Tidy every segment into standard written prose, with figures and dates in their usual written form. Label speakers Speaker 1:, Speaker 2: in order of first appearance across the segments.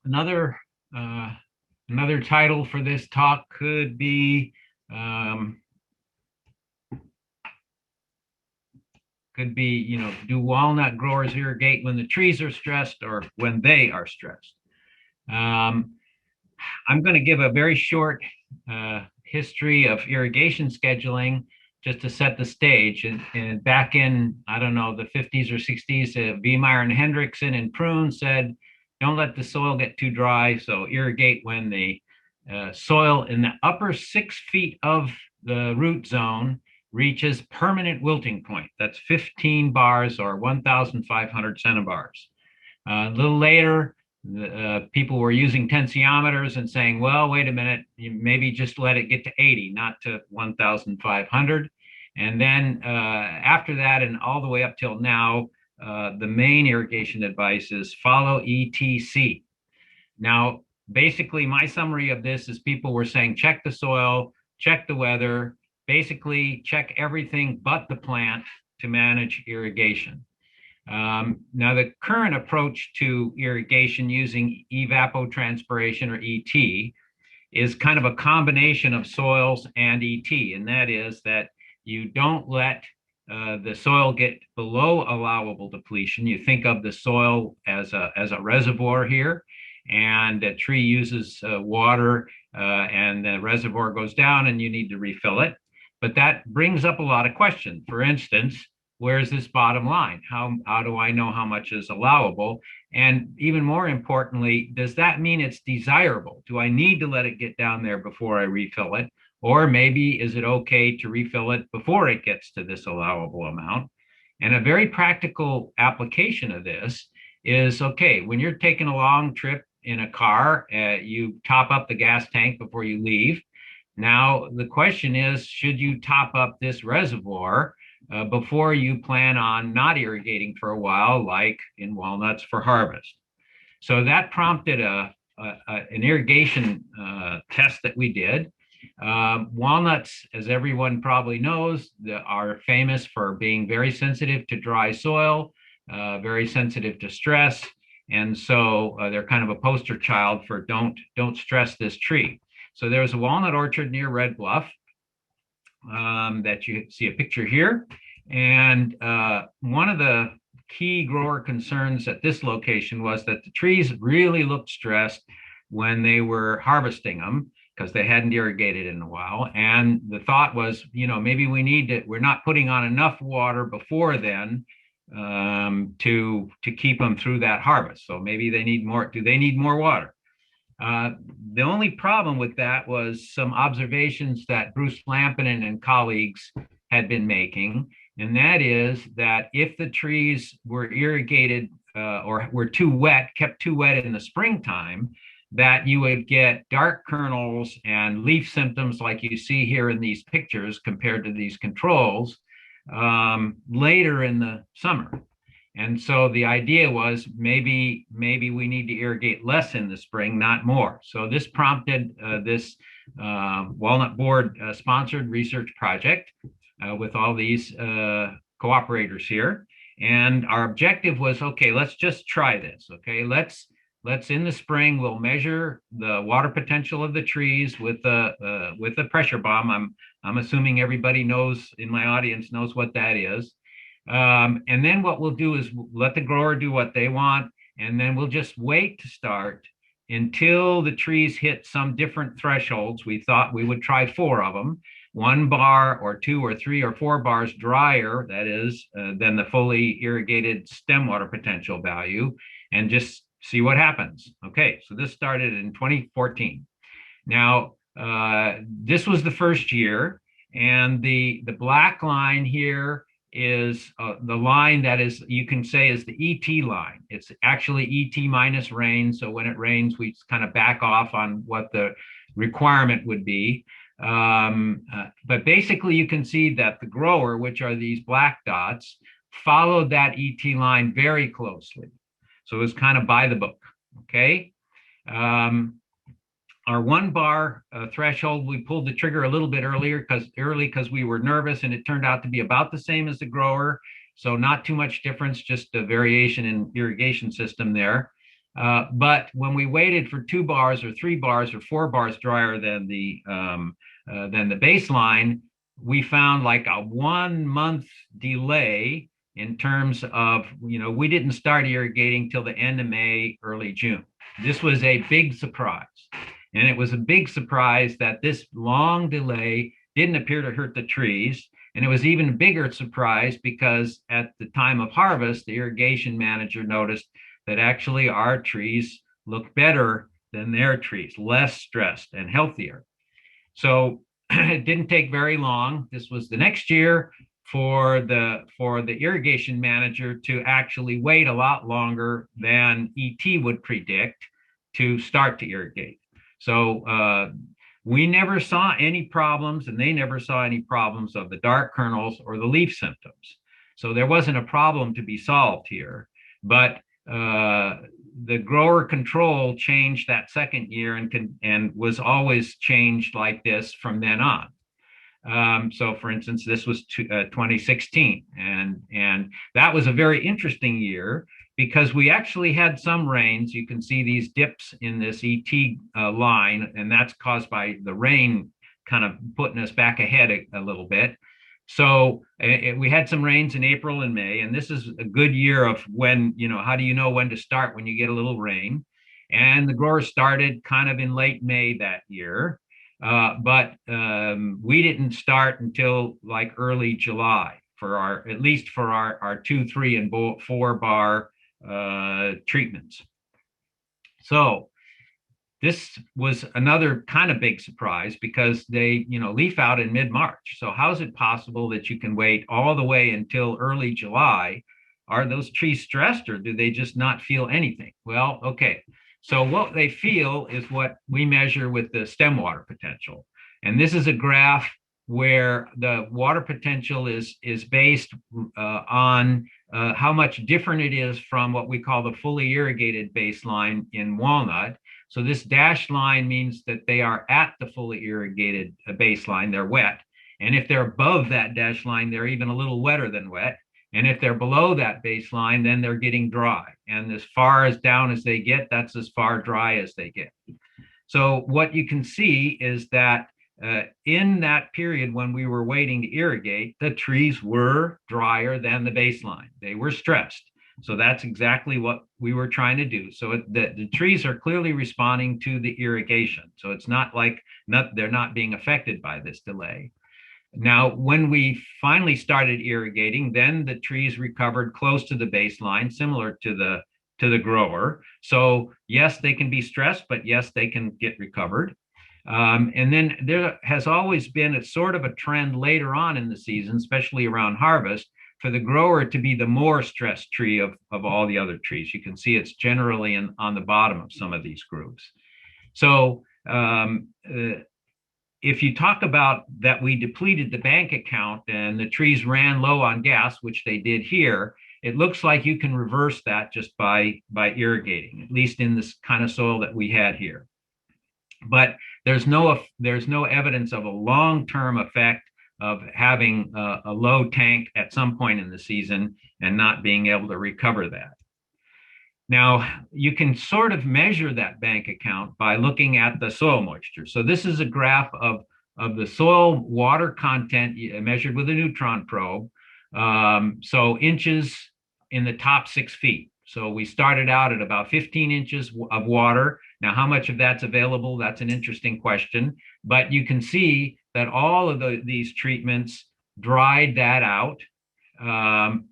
Speaker 1: Another uh, another title for this talk um, could be, do walnut growers irrigate when the trees are stressed or when they are stressed? Um, I'm going to give a very short history of irrigation scheduling just to set the stage. And back in, I don't know, the 50s or 60s, Wiemeyer and Hendrickson and Prune said, don't let the soil get too dry. So irrigate when the soil in the upper 6 feet of the root zone reaches permanent wilting point. That's 15 bars or 1,500 centibars. A little later, people were using tensiometers and saying, well, wait a minute, maybe just let it get to 80, not to 1,500. And then after that, and all the way up till now, the main irrigation advice is follow ETC. Now, basically, my summary of this is people were saying, check the soil, check the weather, basically check everything but the plant to manage irrigation. Now, the current approach to irrigation using evapotranspiration or ET is kind of a combination of soils and ET, and that is that you don't let the soil get below allowable depletion. You think of the soil as a reservoir here, and a tree uses water and the reservoir goes down and you need to refill it. But that brings up a lot of questions. For instance, where's this bottom line? How do I know how much is allowable? And even more importantly, does that mean it's desirable? Do I need to let it get down there before I refill it? Or maybe is it okay to refill it before it gets to this allowable amount? And a very practical application of this is okay, when you're taking a long trip in a car, you top up the gas tank before you leave. Now, the question is, should you top up this reservoir before you plan on not irrigating for a while, like in walnuts for harvest? So that prompted an irrigation test that we did. Walnuts, as everyone probably knows, are famous for being very sensitive to dry soil, very sensitive to stress, and so they're kind of a poster child for don't stress this tree. So there was a walnut orchard near Red Bluff that you see a picture here. And one of the key grower concerns at this location was that the trees really looked stressed when they were harvesting them because they hadn't irrigated in a while. And the thought was, maybe we're not putting on enough water before then to keep them through that harvest. So maybe they need more. Do they need more water? Uh, the only problem with that was some observations that Bruce Lampinen and colleagues had been making, and that is that if the trees were irrigated or were too wet, kept too wet in the springtime, that you would get dark kernels and leaf symptoms like you see here in these pictures compared to these controls later in the summer. And so the idea was maybe we need to irrigate less in the spring, not more. So this prompted this Walnut Board sponsored research project with all these cooperators here. And our objective was, okay, let's just try this. Okay, let's in the spring we'll measure the water potential of the trees with a pressure bomb. I'm assuming everybody knows in my audience knows what that is. And then what we'll do is let the grower do what they want, and then we'll just wait to start until the trees hit some different thresholds. We thought we would try 4 of them, 1 bar or 2 or 3 or 4 bars drier, that is, than the fully irrigated stem water potential value, and just see what happens. Okay, so this started in 2014. Now, this was the first year, and the black line here is the line that is, you can say, is the ET line. It's actually ET minus rain. So when it rains, we kind of back off on what the requirement would be. But basically, you can see that the grower, which are these black dots, followed that ET line very closely. So it was kind of by the book. Okay. Our 1 bar threshold, we pulled the trigger a little bit because we were nervous, and it turned out to be about the same as the grower. So not too much difference, just a variation in irrigation system there. But when we waited for 2 bars or 3 bars or 4 bars drier than the baseline, we found like a 1 month delay in terms of, we didn't start irrigating till the end of May, early June. This was a big surprise. And it was a big surprise that this long delay didn't appear to hurt the trees. And it was even a bigger surprise because at the time of harvest, the irrigation manager noticed that actually our trees looked better than their trees, less stressed and healthier. So it didn't take very long. This was the next year for the irrigation manager to actually wait a lot longer than ET would predict to start to irrigate. So we never saw any problems, and they never saw any problems of the dark kernels or the leaf symptoms. So there wasn't a problem to be solved here. But the grower control changed that second year and was always changed like this from then on. So for instance, this was 2016, and that was a very interesting year because we actually had some rains. You can see these dips in this ET line, and that's caused by the rain kind of putting us back ahead a little bit. So we had some rains in April and May, and this is a good year of when, how do you know when to start when you get a little rain? And the growers started kind of in late May that year. But we didn't start until like early July at least for our 2, 3, and 4 bar treatments. So this was another kind of big surprise because they, leaf out in mid-March. So how is it possible that you can wait all the way until early July? Are those trees stressed, or do they just not feel anything? Well, okay. So what they feel is what we measure with the stem water potential. And this is a graph where the water potential is based on how much different it is from what we call the fully irrigated baseline in Walnut. So this dashed line means that they are at the fully irrigated baseline, they're wet. And if they're above that dashed line, they're even a little wetter than wet. And if they're below that baseline, then they're getting dry. And as far as down as they get, that's as far dry as they get. So what you can see is that in that period when we were waiting to irrigate, the trees were drier than the baseline. They were stressed. So that's exactly what we were trying to do. So the trees are clearly responding to the irrigation. So it's not like they're not being affected by this delay. Now, when we finally started irrigating, then the trees recovered close to the baseline, similar to the grower. So yes, they can be stressed, but yes, they can get recovered. And then there has always been a sort of a trend later on in the season, especially around harvest, for the grower to be the more stressed tree of all the other trees. You can see it's generally on the bottom of some of these groups. So if you talk about that we depleted the bank account and the trees ran low on gas, which they did here, it looks like you can reverse that just by irrigating, at least in this kind of soil that we had here. But there's no evidence of a long-term effect of having a low tank at some point in the season and not being able to recover that. Now, you can sort of measure that bank account by looking at the soil moisture. So this is a graph of the soil water content measured with a neutron probe. So inches in the top 6 feet. So we started out at about 15 inches of water. Now, how much of that's available? That's an interesting question. But you can see that all of these treatments dried that out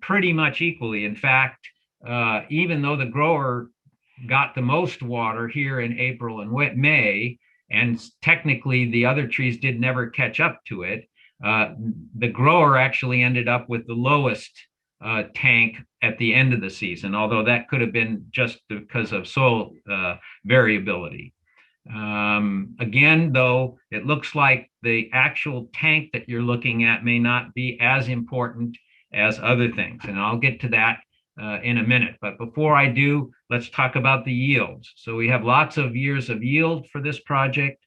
Speaker 1: pretty much equally. In fact, even though the grower got the most water here in April and May, and technically the other trees did never catch up to it, the grower actually ended up with the lowest tank at the end of the season, although that could have been just because of soil variability. Again, though, it looks like the actual tank that you're looking at may not be as important as other things, and I'll get to that in a minute. But before I do, let's talk about the yields. So we have lots of years of yield for this project,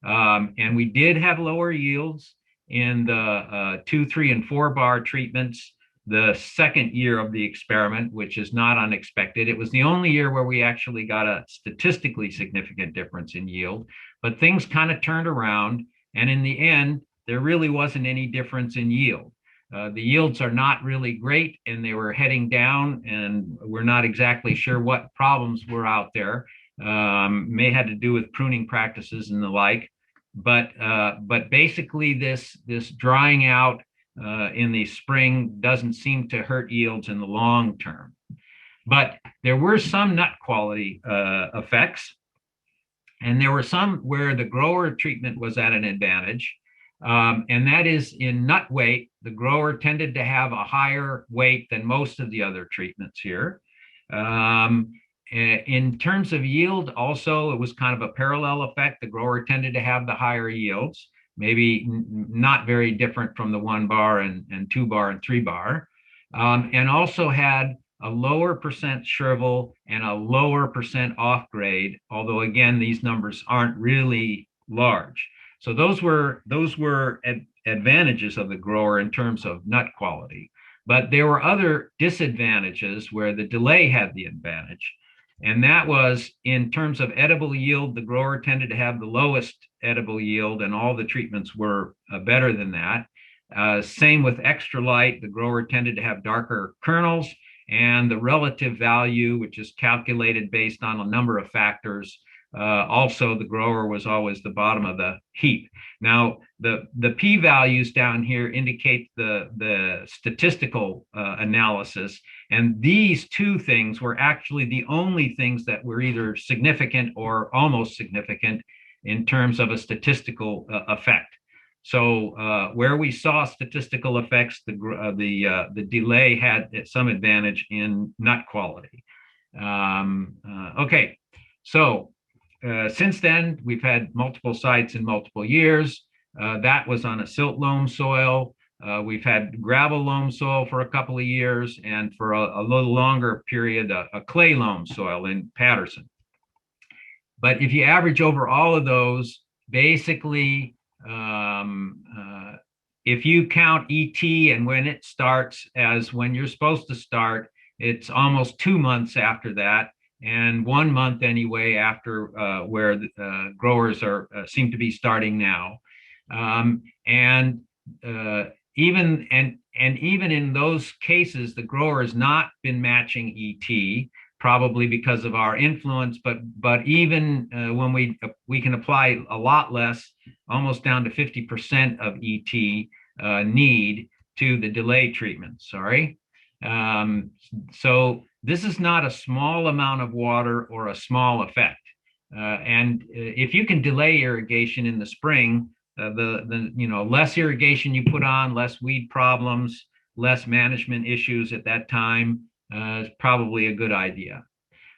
Speaker 1: and we did have lower yields in the 2, 3, and 4 bar treatments the second year of the experiment, which is not unexpected. It was the only year where we actually got a statistically significant difference in yield, but things kind of turned around. And in the end, there really wasn't any difference in yield. The yields are not really great, and they were heading down, and we're not exactly sure what problems were out there. May had to do with pruning practices and the like, but basically this drying out in the spring doesn't seem to hurt yields in the long term. But there were some nut quality effects, and there were some where the grower treatment was at an advantage. And that is in nut weight, the grower tended to have a higher weight than most of the other treatments here. In terms of yield, also, it was kind of a parallel effect. The grower tended to have the higher yields, maybe not very different from the 1 bar and 2 bar and 3 bar, and also had a lower percent shrivel and a lower percent off grade, although again, these numbers aren't really large. So those were advantages of the grower in terms of nut quality. But there were other disadvantages where the delay had the advantage. And that was in terms of edible yield, the grower tended to have the lowest edible yield, and all the treatments were better than that. Same with extra light, the grower tended to have darker kernels, and the relative value, which is calculated based on a number of factors, also the grower was always the bottom of the heap. Now, the p-values down here indicate the statistical analysis, and these two things were actually the only things that were either significant or almost significant in terms of a statistical effect. So where we saw statistical effects, the delay had some advantage in nut quality. Okay, so since then, we've had multiple sites in multiple years. That was on a silt loam soil. We've had gravel loam soil for a couple of years, and for a little longer period, a clay loam soil in Patterson. But if you average over all of those, basically, if you count ET and when it starts as when you're supposed to start, it's almost 2 months after that, and 1 month anyway after where the growers are seem to be starting now. And even in those cases, the grower has not been matching ET, probably because of our influence, but even when we can apply a lot less, almost down to 50% of ET need to the delay treatment. Sorry. So this is not a small amount of water or a small effect. And if you can delay irrigation in the spring, the less irrigation you put on, less weed problems, less management issues at that time, is probably a good idea.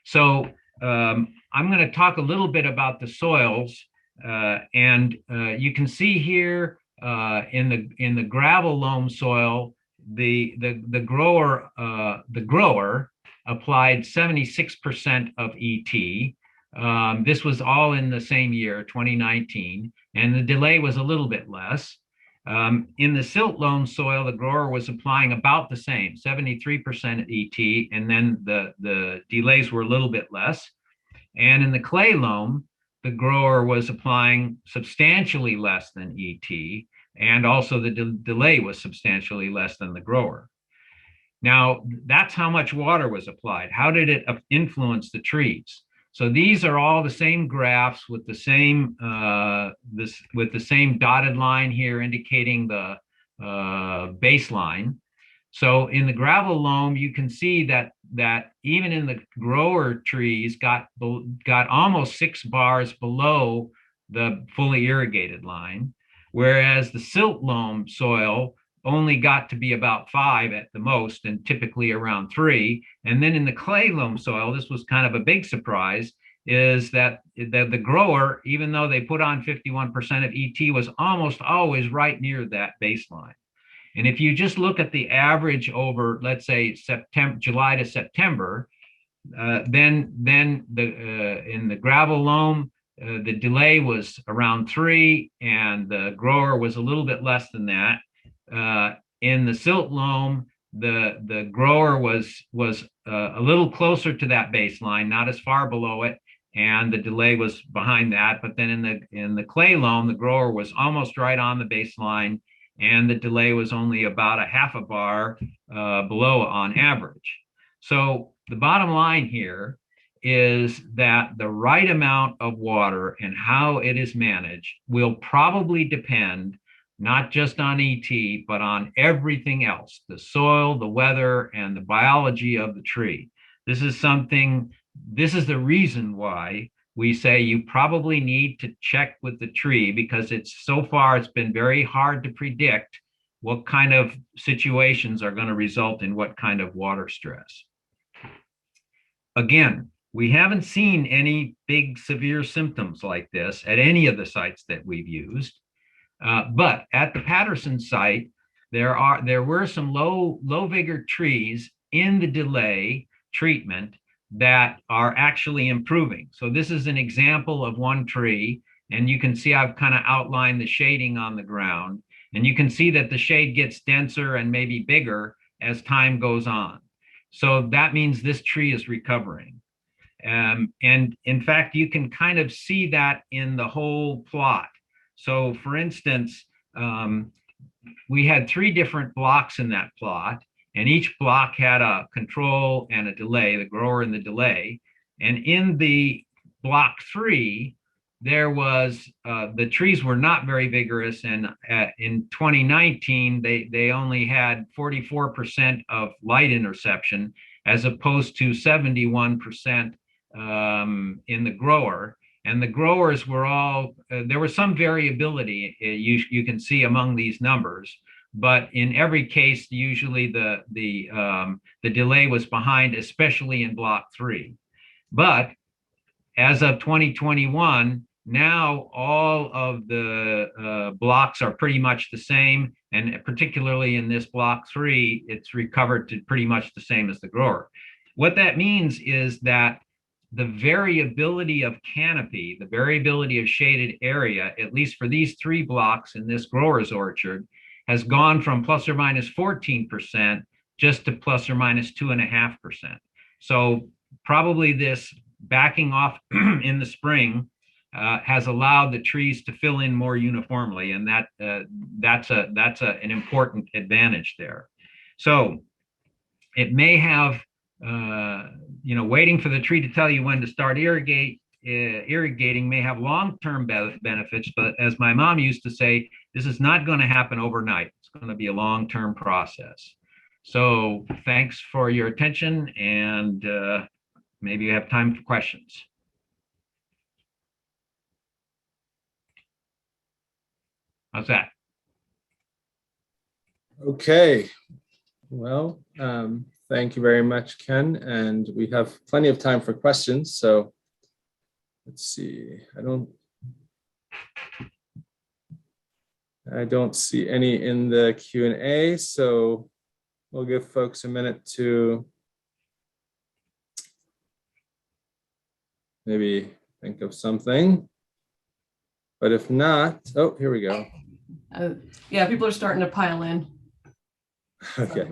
Speaker 1: So I'm going to talk a little bit about the soils, and you can see here in the gravel loam soil, the grower applied 76% of ET. This was all in the same year, 2019, and the delay was a little bit less. In the silt loam soil, the grower was applying about the same, 73% ET, and then the delays were a little bit less. And in the clay loam, the grower was applying substantially less than ET, and also the delay was substantially less than the grower. Now, that's how much water was applied. How did it influence the trees? So these are all the same graphs with the same dotted line here indicating the baseline. So in the gravel loam, you can see that even in the grower trees got almost 6 bars below the fully irrigated line, whereas the silt loam soil only got to be about 5 at the most, and typically around 3. And then in the clay loam soil, this was kind of a big surprise, is that the grower, even though they put on 51% of ET, was almost always right near that baseline. And if you just look at the average over, let's say, July to September, then in the gravel loam, the delay was around 3, and the grower was a little bit less than that. In the silt loam, the grower was a little closer to that baseline, not as far below it, and the delay was behind that. But then in the clay loam, the grower was almost right on the baseline, and the delay was only about a half a bar below on average. So the bottom line here is that the right amount of water and how it is managed will probably depend not just on ET, but on everything else, the soil, the weather, and the biology of the tree. This is the reason why we say you probably need to check with the tree, because it's been very hard to predict what kind of situations are going to result in what kind of water stress. Again, we haven't seen any big severe symptoms like this at any of the sites that we've used. But at the Patterson site, there were some low vigor trees in the delay treatment that are actually improving. So this is an example of one tree, and you can see I've kind of outlined the shading on the ground, and you can see that the shade gets denser and maybe bigger as time goes on. So that means this tree is recovering. And in fact, you can kind of see that in the whole plot. So for instance, we had 3 different blocks in that plot, and each block had a control and a delay, the grower and the delay. And in the block 3, there was, the trees were not very vigorous. And in 2019, they only had 44% of light interception, as opposed to 71% in the grower. And the growers were all, there was some variability you can see among these numbers, but in every case, usually the delay was behind, especially in block 3. But as of 2021, now all of the blocks are pretty much the same, and particularly in this block 3, it's recovered to pretty much the same as the grower. What that means is that the variability of canopy, the variability of shaded area, at least for these 3 blocks in this grower's orchard, has gone from plus or minus 14% just to plus or minus 2.5%. So probably this backing off in the spring has allowed the trees to fill in more uniformly, and that's an important advantage there. So it may have, waiting for the tree to tell you when to start irrigating may have long-term benefits, but as my mom used to say, this is not going to happen overnight. It's going to be a long-term process. So thanks for your attention, and maybe you have time for questions. How's that?
Speaker 2: Okay. Well, thank you very much, Ken. And we have plenty of time for questions. So let's see. I don't see any in the Q&A. So we'll give folks a minute to maybe think of something. But if not, oh, here we go.
Speaker 3: Yeah, people are starting to pile in.
Speaker 2: Okay.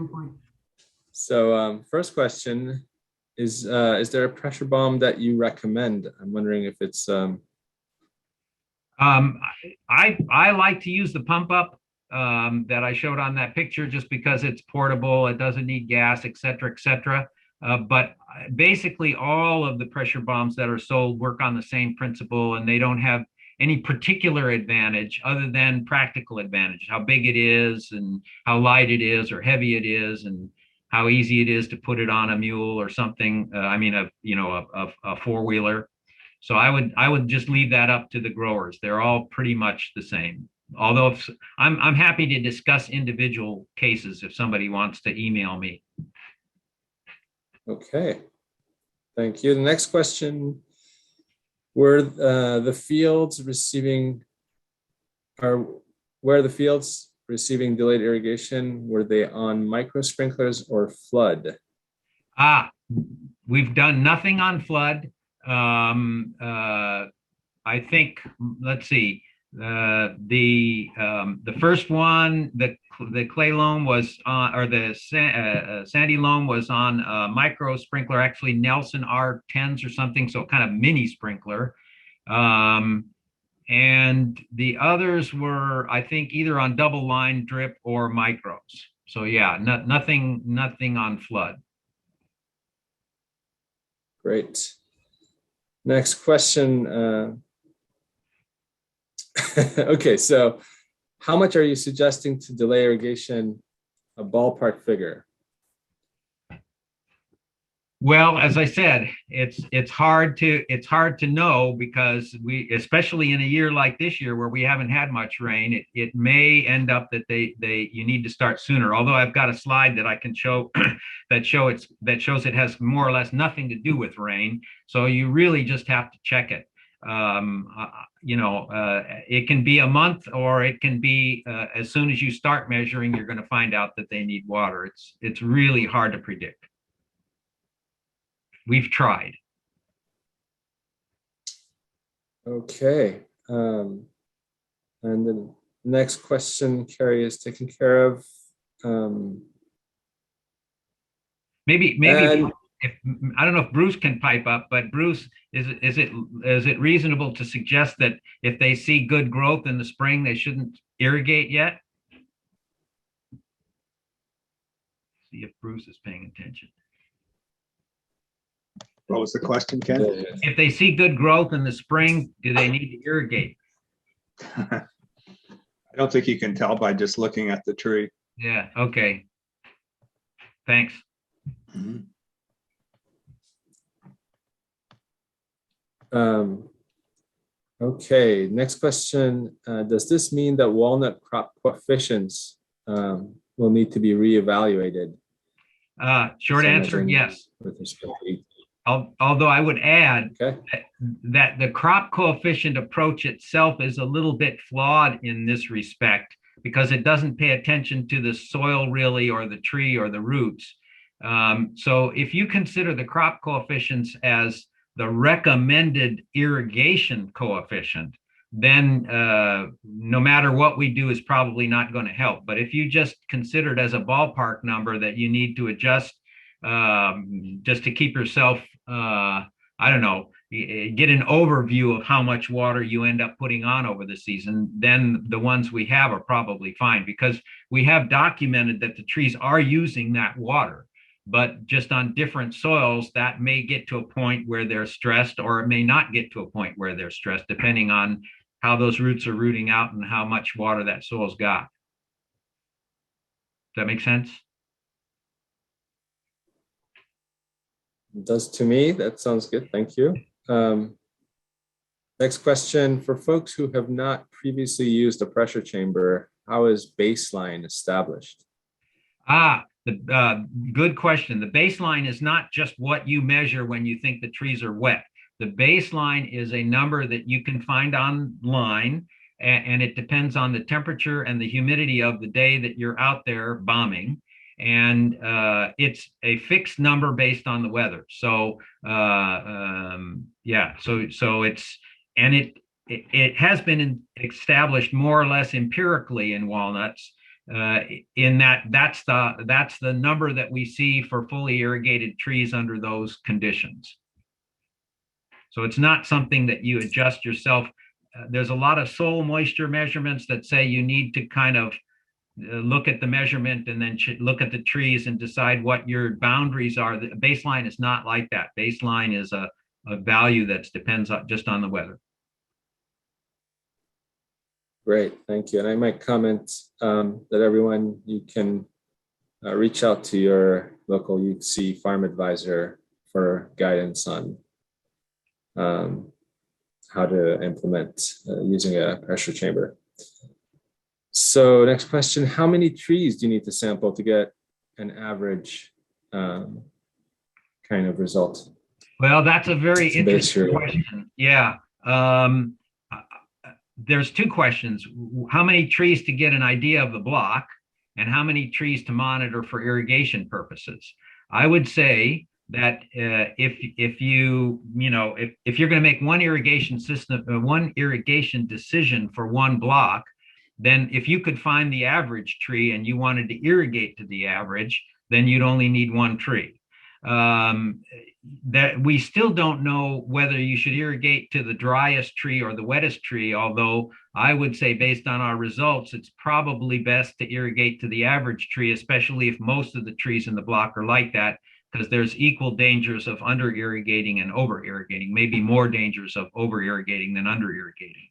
Speaker 2: So first question is there a pressure bomb that you recommend? I'm wondering if it's
Speaker 1: I like to use the pump up that I showed on that picture, just because it's portable, it doesn't need gas, et cetera, et cetera. But basically all of the pressure bombs that are sold work on the same principle, and they don't have any particular advantage other than practical advantage, how big it is and how light it is or heavy it is, and how easy it is to put it on a mule or something. A 4-wheeler. So I would just leave that up to the growers. They're all pretty much the same. Although I'm happy to discuss individual cases if somebody wants to email me.
Speaker 2: Okay. Thank you. The next question: were the fields receiving delayed irrigation? Were they on micro sprinklers or flood?
Speaker 1: We've done nothing on flood. I think, let's see, The first one, the clay loam was on, or the sandy loam was on micro sprinkler, actually Nelson R10s or something, so kind of mini sprinkler. And the others were, I think, either on double line drip or micros. So yeah, nothing on flood.
Speaker 2: Great. Next question. Okay, so how much are you suggesting to delay irrigation, a ballpark figure?
Speaker 1: Well, as I said, it's hard to know, because we, especially in a year like this year where we haven't had much rain, it may end up that you need to start sooner. Although I've got a slide that I can show that shows it has more or less nothing to do with rain. So you really just have to check it. It can be a month, or it can be as soon as you start measuring, you're going to find out that they need water. It's really hard to predict. We've tried.
Speaker 2: Okay. And the next question Carrie is taken care of.
Speaker 1: Maybe if, I don't know if Bruce can pipe up, but Bruce, is it reasonable to suggest that if they see good growth in the spring, they shouldn't irrigate yet? See if Bruce is paying attention.
Speaker 4: What was the question, Ken?
Speaker 1: If they see good growth in the spring, do they need to irrigate?
Speaker 4: I don't think you can tell by just looking at the tree.
Speaker 1: Yeah, okay. Thanks.
Speaker 4: Mhm.
Speaker 2: Okay, next question. Does this mean that walnut crop coefficients will need to be reevaluated?
Speaker 1: Short answer, yes.
Speaker 2: With respect to
Speaker 1: Although I would add
Speaker 2: okay.
Speaker 1: that the crop coefficient approach itself is a little bit flawed in this respect, because it doesn't pay attention to the soil really, or the tree, or the roots. So if you consider the crop coefficients as the recommended irrigation coefficient, then no matter what we do is probably not going to help. But if you just consider it as a ballpark number that you need to adjust just to keep yourself, I don't know, get an overview of how much water you end up putting on over the season, then the ones we have are probably fine, because we have documented that the trees are using that water. But just on different soils, that may get to a point where they're stressed, or it may not get to a point where they're stressed, depending on how those roots are rooting out and how much water that soil's got. Does that make sense?
Speaker 2: It does to me. That sounds good. Thank you. Next question. For folks who have not previously used a pressure chamber, how is baseline established?
Speaker 1: Good question. The baseline is not just what you measure when you think the trees are wet. The baseline is a number that you can find online, and it depends on the temperature and the humidity of the day that you're out there bombing. And it's a fixed number based on the weather. So yeah, so it's, and it has been established more or less empirically in walnuts, in that's the number that we see for fully irrigated trees under those conditions. So it's not something that you adjust yourself. There's a lot of soil moisture measurements that say you need to kind of look at the measurement and then look at the trees and decide what your boundaries are. The baseline is not like that. Baseline is a value that depends on, just on the weather.
Speaker 2: Great, thank you. And I might comment that everyone, you can reach out to your local UCCE farm advisor for guidance on how to implement using a pressure chamber. So next question, how many trees do you need to sample to get an average kind of result?
Speaker 1: Well, that's a very interesting question. Yeah. There's two questions. How many trees to get an idea of the block, and how many trees to monitor for irrigation purposes? I would say that if if you're going to make one irrigation system, one irrigation decision for one block, then if you could find the average tree and you wanted to irrigate to the average, then you'd only need one tree. That we still don't know whether you should irrigate to the driest tree or the wettest tree, although I would say based on our results, it's probably best to irrigate to the average tree, especially if most of the trees in the block are like that, because there's equal dangers of under irrigating and over irrigating, maybe more dangers of over irrigating than under irrigating.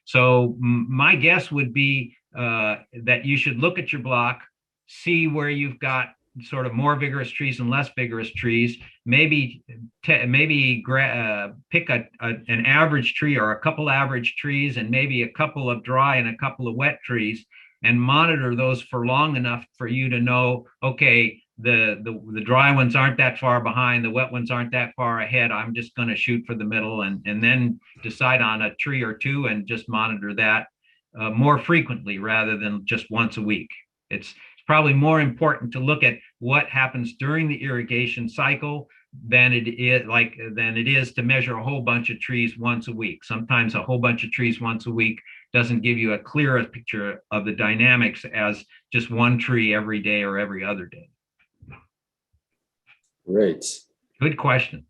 Speaker 1: So my guess would be that you should look at your block, see where you've got sort of more vigorous trees and less vigorous trees. Maybe pick an average tree or a couple average trees and maybe a couple of dry and a couple of wet trees, and monitor those for long enough for you to know, okay, the dry ones aren't that far behind, the wet ones aren't that far ahead. I'm just going to shoot for the middle, and then decide on a tree or two and just monitor that more frequently rather than just once a week. It's probably more important to look at what happens during the irrigation cycle than it is to measure a whole bunch of trees once a week. Sometimes a whole bunch of trees once a week doesn't give you a clearer picture of the dynamics as just one tree every day or every other day.
Speaker 2: Great.
Speaker 1: Good questions.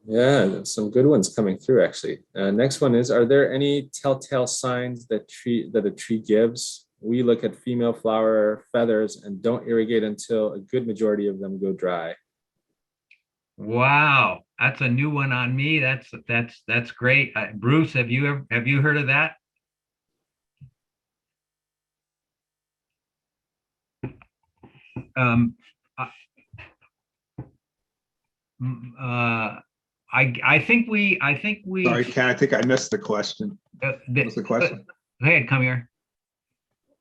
Speaker 2: Yeah, some good ones coming through, actually. Next one is, are there any telltale signs that a tree gives? We look at female flower feathers and don't irrigate until a good majority of them go dry.
Speaker 1: Wow, that's a new one on me. That's great. Bruce, have you heard of that? I think we.
Speaker 4: Sorry, Ken, I think I missed the question. What was the question?
Speaker 1: Go ahead, come here.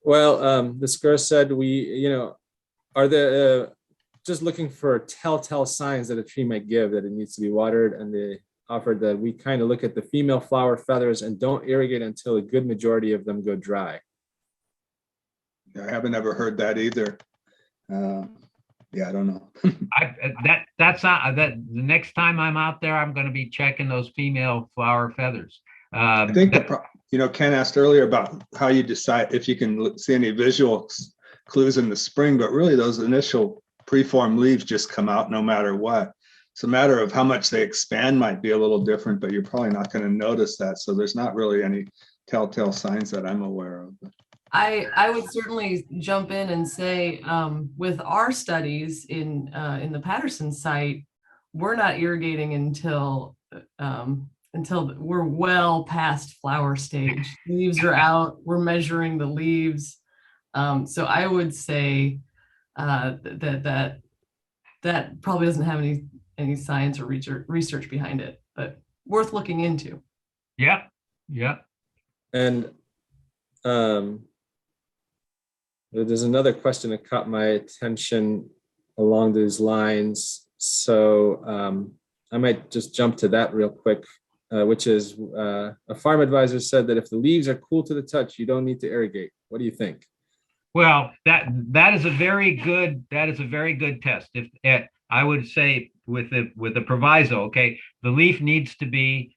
Speaker 2: Well, this girl said are there just looking for telltale signs that a tree might give that it needs to be watered, and they offered that we kind of look at the female flower feathers and don't irrigate until a good majority of them go dry.
Speaker 4: I haven't ever heard that either. Yeah, I don't know.
Speaker 1: That's not that. The next time I'm out there, I'm going to be checking those female flower feathers.
Speaker 4: I think Ken asked earlier about how you decide if you can see any visual clues in the spring, but really those initial preformed leaves just come out no matter what. It's a matter of how much they expand might be a little different, but you're probably not going to notice that. So there's not really any telltale signs that I'm aware of.
Speaker 3: I would certainly jump in and say, with our studies in the Patterson site, we're not irrigating until we're well past flower stage. Leaves are out. We're measuring the leaves. So I would say that probably doesn't have any science or research behind it, but worth looking into.
Speaker 1: Yeah.
Speaker 2: And there's another question that caught my attention along these lines. So I might just jump to that real quick, which is a farm advisor said that if the leaves are cool to the touch, you don't need to irrigate. What do you think?
Speaker 1: Well, that is a very good test. If I would say with the proviso, okay, the leaf needs to be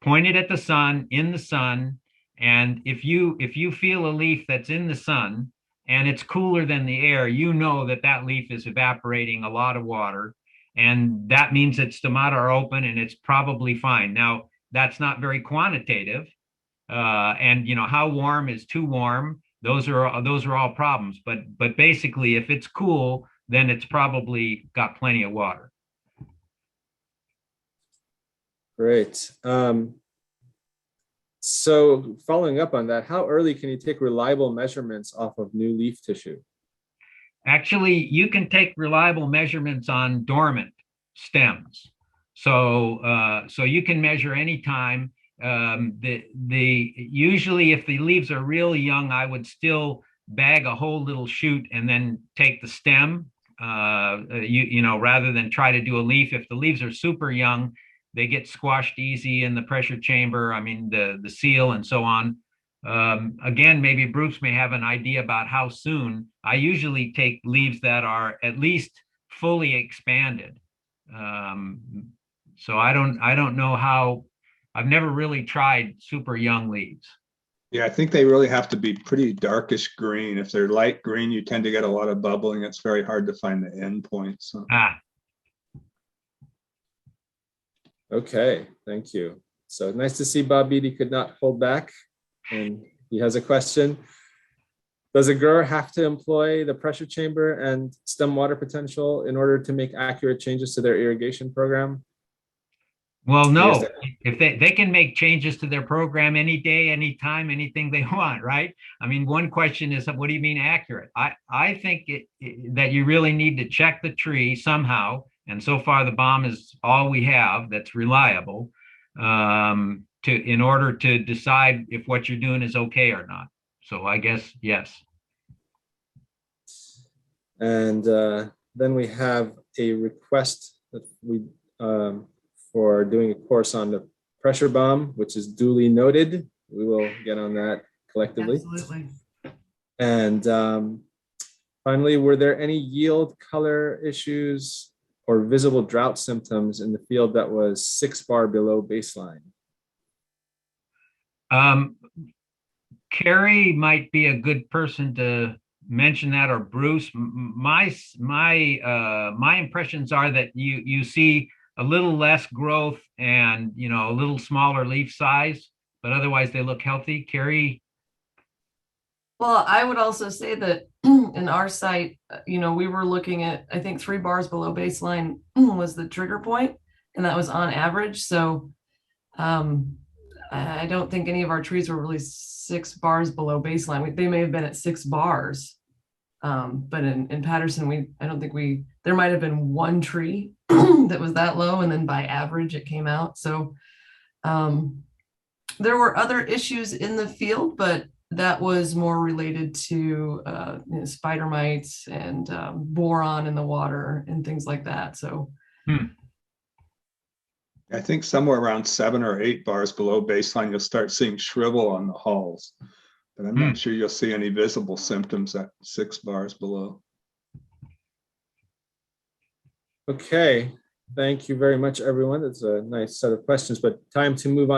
Speaker 1: pointed at the sun, in the sun, and if you feel a leaf that's in the sun and it's cooler than the air, you know that leaf is evaporating a lot of water, and that means its stomata are open and it's probably fine. Now, that's not very quantitative, and how warm is too warm. Those are all problems. But basically, if it's cool, then it's probably got plenty of water.
Speaker 2: Great. So following up on that, how early can you take reliable measurements off of new leaf tissue?
Speaker 1: Actually, you can take reliable measurements on dormant stems. So you can measure anytime. Usually if the leaves are really young, I would still bag a whole little shoot and then take the stem, rather than try to do a leaf. If the leaves are super young, they get squashed easy in the pressure chamber. I mean, the seal and so on. Again, maybe Bruce may have an idea about how soon. I usually take leaves that are at least fully expanded. So I don't know how, I've never really tried super young leaves.
Speaker 4: Yeah, I think they really have to be pretty darkish green. If they're light green, you tend to get a lot of bubbling. It's very hard to find the end point. So
Speaker 1: Ah,
Speaker 2: Okay, thank you. So nice to see Bob Beatty could not hold back, and he has a question. Does a grower have to employ the pressure chamber and stem water potential in order to make accurate changes to their irrigation program?
Speaker 1: well,
Speaker 2: I guess
Speaker 1: no, if they can make changes to their program any day, anytime, anything they want, right? I mean, one question is, what do you mean accurate? I think that you really need to check the tree somehow. And so far, the bomb is all we have that's reliable, in order to decide if what you're doing is okay or not. So I guess, yes.
Speaker 2: And then we have a request that we for doing a course on the pressure bomb, which is duly noted. We will get on that collectively.
Speaker 3: Absolutely.
Speaker 2: And finally, were there any yield color issues or visible drought symptoms in the field that was 6 bar below baseline?
Speaker 1: Carrie might be a good person to mention that, or Bruce. My impressions are that you see a little less growth and a little smaller leaf size, but otherwise they look healthy. Carrie?
Speaker 3: Well, I would also say that in our site, we were looking at, I think 3 bars below baseline was the trigger point, and that was on average. So I don't think any of our trees were really 6 bars below baseline. They may have been at 6 bars. But in Patterson, I don't think there might have been one tree that was that low, and then by average it came out. So there were other issues in the field, but that was more related to spider mites and boron in the water and things like that. So
Speaker 4: I think somewhere around 7 or 8 bars below baseline, you'll start seeing shrivel on the hulls. But I'm not sure you'll see any visible symptoms at 6 bars below.
Speaker 2: Okay, thank you very much, everyone. That's a nice set of questions, but time to move on